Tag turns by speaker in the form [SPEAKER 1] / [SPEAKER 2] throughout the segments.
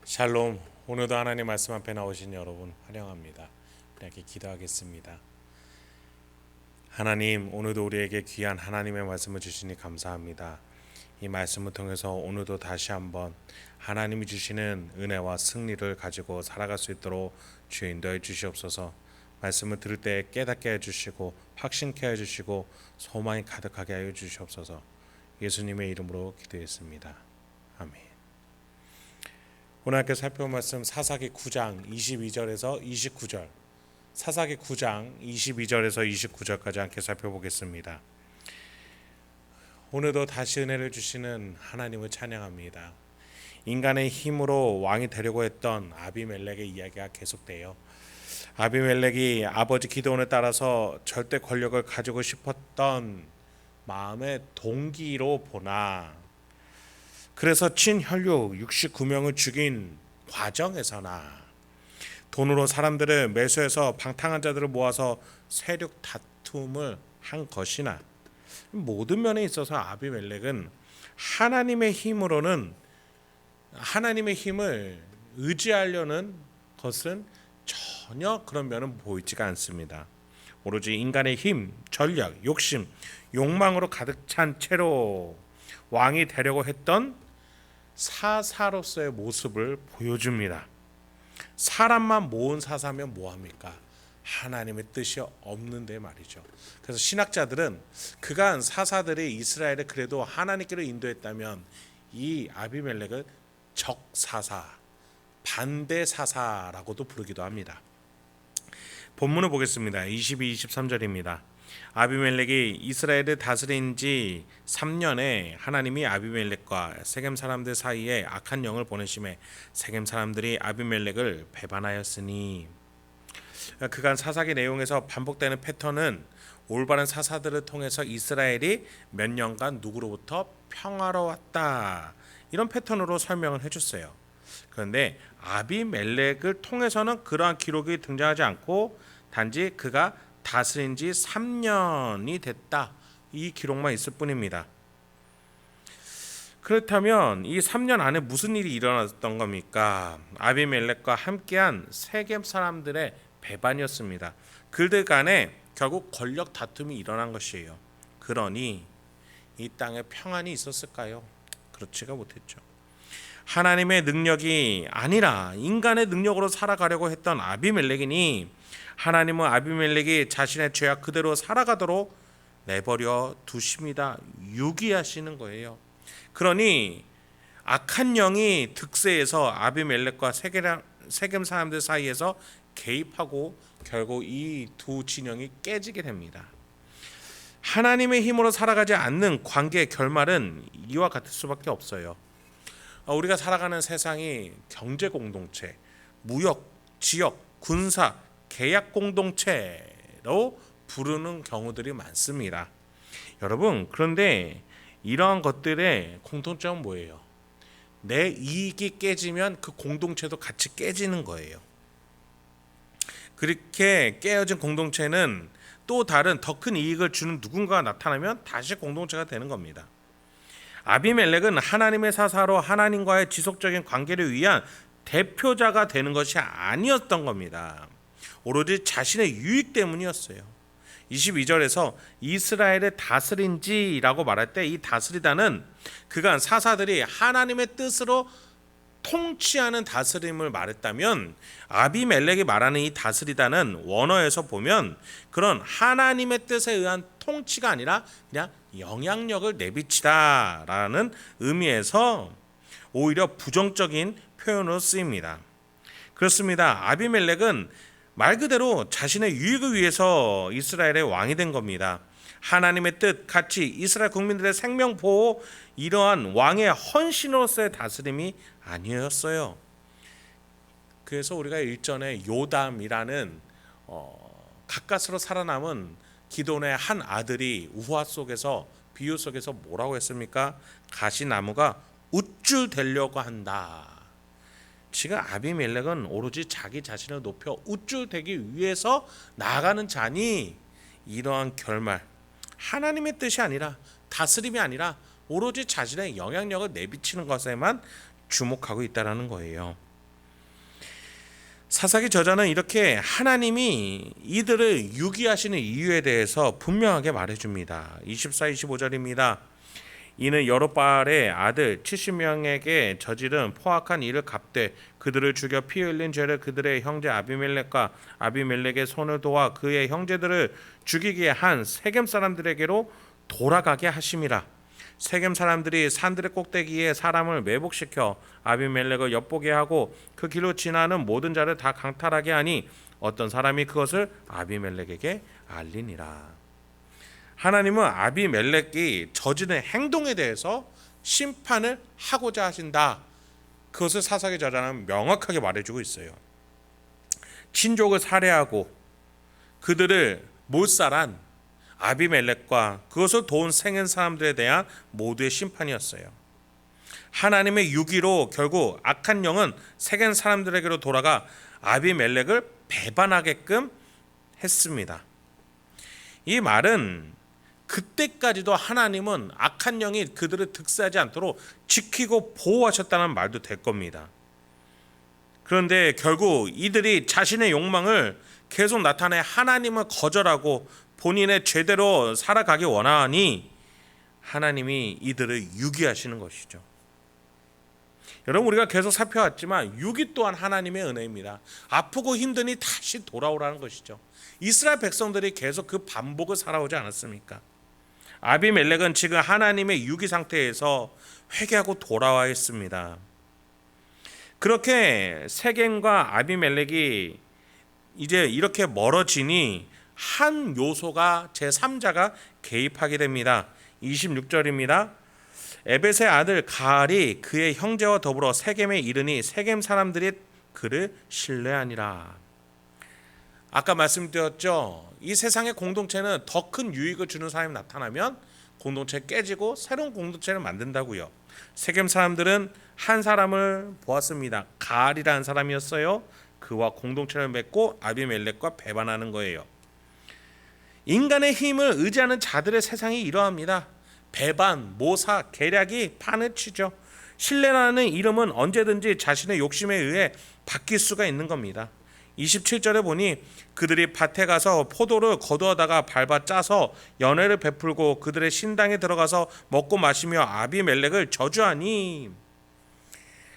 [SPEAKER 1] 샬롬. 오늘도 하나님 말씀 앞에 나오신 여러분 환영합니다. 이렇게 기도하겠습니다. 하나님, 오늘도 우리에게 귀한 하나님의 말씀을 주시니 감사합니다. 이 말씀을 통해서 오늘도 다시 한번 하나님이 주시는 은혜와 승리를 가지고 살아갈 수 있도록 주여 인도해 주시옵소서. 말씀을 들을 때 깨닫게 해주시고 확신케 해주시고 소망이 가득하게 하여 주시옵소서. 예수님의 이름으로 기도했습니다. 아멘. 오늘 함께 살펴볼 말씀 사사기 9장 22절에서 29절, 사사기 9장 22절에서 29절까지 함께 살펴보겠습니다. 오늘도 다시 은혜를 주시는 하나님을 찬양합니다. 인간의 힘으로 왕이 되려고 했던 아비멜렉의 이야기가 계속돼요. 아비멜렉이 아버지 기드온에 따라서 절대 권력을 가지고 싶었던 마음의 동기로 보나, 그래서 친혈육 69명을 죽인 과정에서나, 돈으로 사람들을 매수해서 방탕한 자들을 모아서 세력 다툼을 한 것이나, 모든 면에 있어서 아비멜렉은 하나님의 힘으로는, 하나님의 힘을 의지하려는 것은 전혀 그런 면은 보이지가 않습니다. 오로지 인간의 힘, 전략, 욕심, 욕망으로 가득 찬 채로 왕이 되려고 했던 사사로서의 모습을 보여줍니다. 사람만 모은 사사면 뭐합니까? 하나님의 뜻이 없는데 말이죠. 그래서 신학자들은 그간 사사들이 이스라엘을 그래도 하나님께로 인도했다면 이 아비멜렉을 적사사, 반대사사라고도 부르기도 합니다. 본문을 보겠습니다. 22, 23절입니다. 아비멜렉이 이스라엘을 다스린 지 3년에 하나님이 아비멜렉과 세겜 사람들 사이에 악한 영을 보내심에 세겜 사람들이 아비멜렉을 배반하였으니, 그간 사사기 내용에서 반복되는 패턴은 올바른 사사들을 통해서 이스라엘이 몇 년간 누구로부터 평화로웠다, 이런 패턴으로 설명을 해줬어요. 그런데 아비멜렉을 통해서는 그러한 기록이 등장하지 않고 단지 그가 다스린 지 3년이 됐다, 이 기록만 있을 뿐입니다. 그렇다면 이 3년 안에 무슨 일이 일어났던 겁니까? 아비멜렉과 함께한 세겜 사람들의 배반이었습니다. 그들 간에 결국 권력 다툼이 일어난 것이에요. 그러니 이 땅에 평안이 있었을까요? 그렇지가 못했죠. 하나님의 능력이 아니라 인간의 능력으로 살아가려고 했던 아비멜렉이니 하나님은 아비멜렉이 자신의 죄악 그대로 살아가도록 내버려 두십니다. 유기하시는 거예요. 그러니 악한 영이 득세해서 아비멜렉과 세겜 사람들 사이에서 개입하고 결국 이 두 진영이 깨지게 됩니다. 하나님의 힘으로 살아가지 않는 관계의 결말은 이와 같을 수밖에 없어요. 우리가 살아가는 세상이 경제 공동체, 무역, 지역, 군사, 계약 공동체로 부르는 경우들이 많습니다. 여러분, 그런데 이러한 것들의 공통점은 뭐예요? 내 이익이 깨지면 그 공동체도 같이 깨지는 거예요. 그렇게 깨어진 공동체는 또 다른 더 큰 이익을 주는 누군가가 나타나면 다시 공동체가 되는 겁니다. 아비멜렉은 하나님의 사사로 하나님과의 지속적인 관계를 위한 대표자가 되는 것이 아니었던 겁니다. 오로지 자신의 유익 때문이었어요. 22절에서 이스라엘을 다스린지라고 말할 때 이 다스리다는 그간 사사들이 하나님의 뜻으로 통치하는 다스림을 말했다면, 아비멜렉이 말하는 이 다스리다는 원어에서 보면 그런 하나님의 뜻에 의한 통치가 아니라 그냥 영향력을 내비치다라는 의미에서 오히려 부정적인 표현으로 쓰입니다. 그렇습니다. 아비멜렉은 말 그대로 자신의 유익을 위해서 이스라엘의 왕이 된 겁니다. 하나님의 뜻, 가치, 이스라엘 국민들의 생명 보호, 이러한 왕의 헌신으로서의 다스림이 아니었어요. 그래서 우리가 일전에 요담이라는 가까스로 살아남은 기드온의 한 아들이 우화 속에서, 비유 속에서 뭐라고 했습니까? 가시나무가 우쭐대려고 한다. 지금 아비멜렉은 오로지 자기 자신을 높여 우쭐대기 위해서 나아가는 자니, 이러한 결말, 하나님의 뜻이 아니라, 다스림이 아니라 오로지 자신의 영향력을 내비치는 것에만 주목하고 있다는 거예요. 사사기 저자는 이렇게 하나님이 이들을 유기하시는 이유에 대해서 분명하게 말해줍니다. 24, 25절입니다. 이는 여롯바알의 아들 70명에게 저지른 포악한 일을 갚되 그들을 죽여 피 흘린 죄를 그들의 형제 아비멜렉과 아비멜렉의 손을 도와 그의 형제들을 죽이게 한 세겜 사람들에게로 돌아가게 하심이라. 세겜 사람들이 산들의 꼭대기에 사람을 매복시켜 아비멜렉을 엿보게 하고 그 길로 지나는 모든 자를 다 강탈하게 하니 어떤 사람이 그것을 아비멜렉에게 알리니라. 하나님은 아비멜렉이 저지른 행동에 대해서 심판을 하고자 하신다. 그것을 사사기 저자는 명확하게 말해주고 있어요. 친족을 살해하고 그들을 몰살한 아비멜렉과 그것을 도운 세겜 사람들에 대한 모두의 심판이었어요. 하나님의 유기로 결국 악한 영은 세겜 사람들에게로 돌아가 아비멜렉을 배반하게끔 했습니다. 이 말은 그때까지도 하나님은 악한 영이 그들을 득세하지 않도록 지키고 보호하셨다는 말도 될 겁니다. 그런데 결국 이들이 자신의 욕망을 계속 나타내 하나님을 거절하고 본인의 죄대로 살아가기 원하니 하나님이 이들을 유기하시는 것이죠. 여러분, 우리가 계속 살펴왔지만 유기 또한 하나님의 은혜입니다. 아프고 힘드니 다시 돌아오라는 것이죠. 이스라엘 백성들이 계속 그 반복을 살아오지 않았습니까? 아비멜렉은 지금 하나님의 유기 상태에서 회개하고 돌아와 있습니다. 그렇게 세겜과 아비멜렉이 이제 이렇게 멀어지니 한 요소가 제3자가 개입하게 됩니다. 26절입니다. 에벳의 아들 가알이 그의 형제와 더불어 세겜에 이르니 세겜 사람들이 그를 신뢰하니라. 아까 말씀드렸죠. 이 세상의 공동체는 더 큰 유익을 주는 사람이 나타나면 공동체 깨지고 새로운 공동체를 만든다고요. 세겜 사람들은 한 사람을 보았습니다. 가알이라는 사람이었어요. 그와 공동체를 맺고 아비멜렉과 배반하는 거예요. 인간의 힘을 의지하는 자들의 세상이 이러합니다. 배반, 모사, 계략이 판을 치죠. 신뢰라는 이름은 언제든지 자신의 욕심에 의해 바뀔 수가 있는 겁니다. 27절에 보니 그들이 밭에 가서 포도를 거두어다가 밟아 짜서 연회를 베풀고 그들의 신당에 들어가서 먹고 마시며 아비멜렉을 저주하니,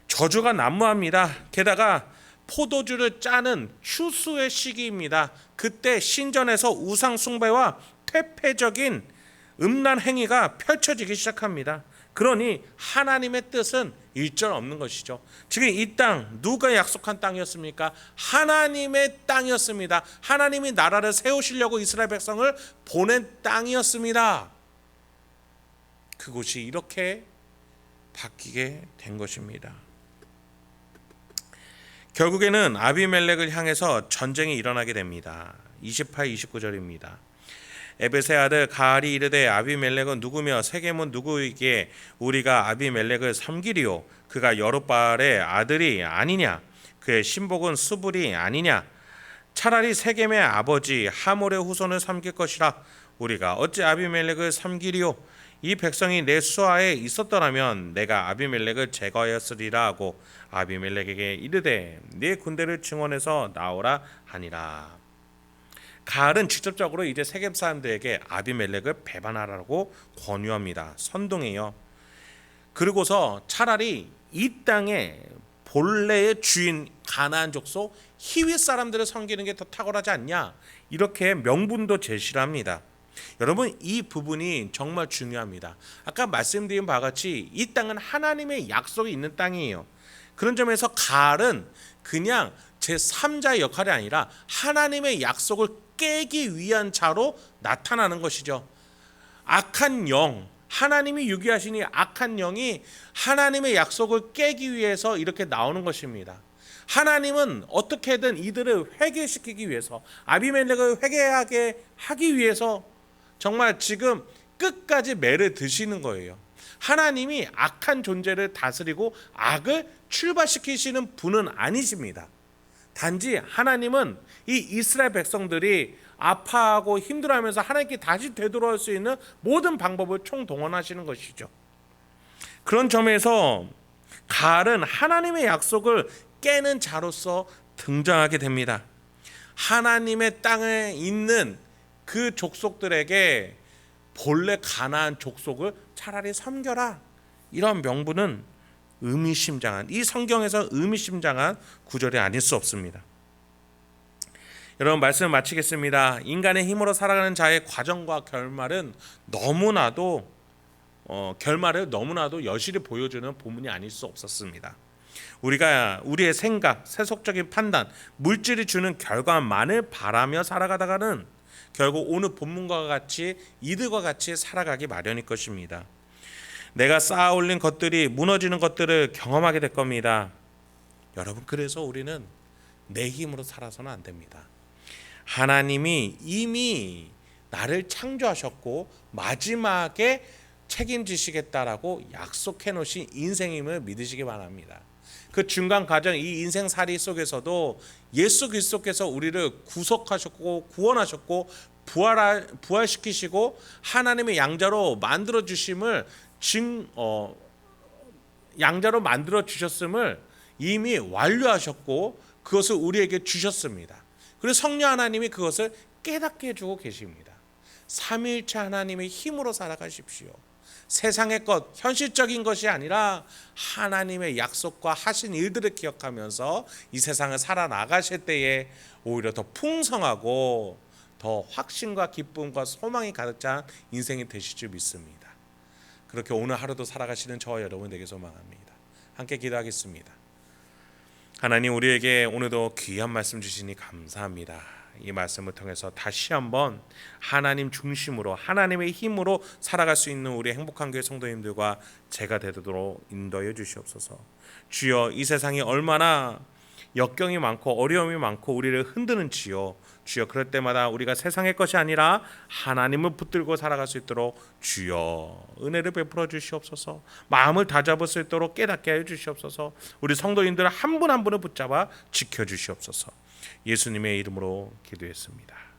[SPEAKER 1] 저주가 난무합니다. 게다가 포도주를 짜는 추수의 시기입니다. 그때 신전에서 우상 숭배와 퇴폐적인 음란 행위가 펼쳐지기 시작합니다. 그러니 하나님의 뜻은 일절 없는 것이죠. 지금 이 땅 누가 약속한 땅이었습니까? 하나님의 땅이었습니다. 하나님이 나라를 세우시려고 이스라엘 백성을 보낸 땅이었습니다. 그곳이 이렇게 바뀌게 된 것입니다. 결국에는 아비멜렉을 향해서 전쟁이 일어나게 됩니다. 28, 29절입니다. 에벳의 아들 가알이 이르되 아비멜렉은 누구며 세겜은 누구에게 우리가 아비멜렉을 섬기리요? 그가 여롯바알의 아들이 아니냐? 그의 신복은 수불이 아니냐? 차라리 세겜의 아버지 하몰의 후손을 섬길 것이라. 우리가 어찌 아비멜렉을 섬기리요? 이 백성이 내 수하에 있었더라면 내가 아비멜렉을 제거하였으리라 하고 아비멜렉에게 이르되 네 군대를 증원해서 나오라 하니라. 가알은 직접적으로 이제 세겜 사람들에게 아비멜렉을 배반하라고 권유합니다. 선동해요. 그리고서 차라리 이 땅의 본래의 주인 가나안 족속 히윗 사람들을 섬기는 게 더 탁월하지 않냐, 이렇게 명분도 제시를 합니다. 여러분, 이 부분이 정말 중요합니다. 아까 말씀드린 바와 같이 이 땅은 하나님의 약속이 있는 땅이에요. 그런 점에서 가알은 그냥 제3자의 역할이 아니라 하나님의 약속을 깨기 위한 자로 나타나는 것이죠. 악한 영, 하나님이 유기하시니 악한 영이 하나님의 약속을 깨기 위해서 이렇게 나오는 것입니다. 하나님은 어떻게든 이들을 회개시키기 위해서, 아비멜렉을 회개하게 하기 위해서 정말 지금 끝까지 매를 드시는 거예요. 하나님이 악한 존재를 다스리고 악을 출발시키시는 분은 아니십니다. 단지 하나님은 이 이스라엘 백성들이 아파하고 힘들어하면서 하나님께 다시 되돌아올 수 있는 모든 방법을 총동원하시는 것이죠. 그런 점에서 가알은 하나님의 약속을 깨는 자로서 등장하게 됩니다. 하나님의 땅에 있는 그 족속들에게 본래 가나안 족속을 차라리 섬겨라, 이런 명분은 의미심장한, 이 성경에서 의미심장한 구절이 아닐 수 없습니다. 여러분, 말씀을 마치겠습니다. 인간의 힘으로 살아가는 자의 과정과 결말은 결말을 너무나도 여실히 보여주는 본문이 아닐 수 없었습니다. 우리가 우리의 생각, 세속적인 판단, 물질이 주는 결과만을 바라며 살아가다가는 결국 오늘 본문과 같이 이들과 같이 살아가기 마련일 것입니다. 내가 쌓아 올린 것들이 무너지는 것들을 경험하게 될 겁니다. 여러분, 그래서 우리는 내 힘으로 살아서는 안 됩니다. 하나님이 이미 나를 창조하셨고 마지막에 책임지시겠다라고 약속해 놓으신 인생임을 믿으시기 바랍니다. 그 중간 과정, 이 인생살이 속에서도 예수 그리스도께서 우리를 구속하셨고 구원하셨고 부활시키시고 하나님의 양자로 만들어 주심을 양자로 만들어 주셨음을 이미 완료하셨고 그것을 우리에게 주셨습니다. 그리고 성령 하나님이 그것을 깨닫게 해주고 계십니다. 삼위일체 하나님의 힘으로 살아가십시오. 세상의 것, 현실적인 것이 아니라 하나님의 약속과 하신 일들을 기억하면서 이 세상을 살아나가실 때에 오히려 더 풍성하고 더 확신과 기쁨과 소망이 가득 찬 인생이 되실 줄 믿습니다. 그렇게 오늘 하루도 살아가시는 저와 여러분 되게 소망합니다. 함께 기도하겠습니다. 하나님, 우리에게 오늘도 귀한 말씀 주시니 감사합니다. 이 말씀을 통해서 다시 한번 하나님 중심으로 하나님의 힘으로 살아갈 수 있는 우리 행복한 교회 성도님들과 제가 되도록 인도해 주시옵소서. 주여, 이 세상이 얼마나 역경이 많고 어려움이 많고 우리를 흔드는지요. 주여, 그럴 때마다 우리가 세상의 것이 아니라 하나님을 붙들고 살아갈 수 있도록 주여 은혜를 베풀어 주시옵소서. 마음을 다잡을 수 있도록 깨닫게 해 주시옵소서. 우리 성도님들 한 분 한 분을 붙잡아 지켜 주시옵소서. 예수님의 이름으로 기도했습니다.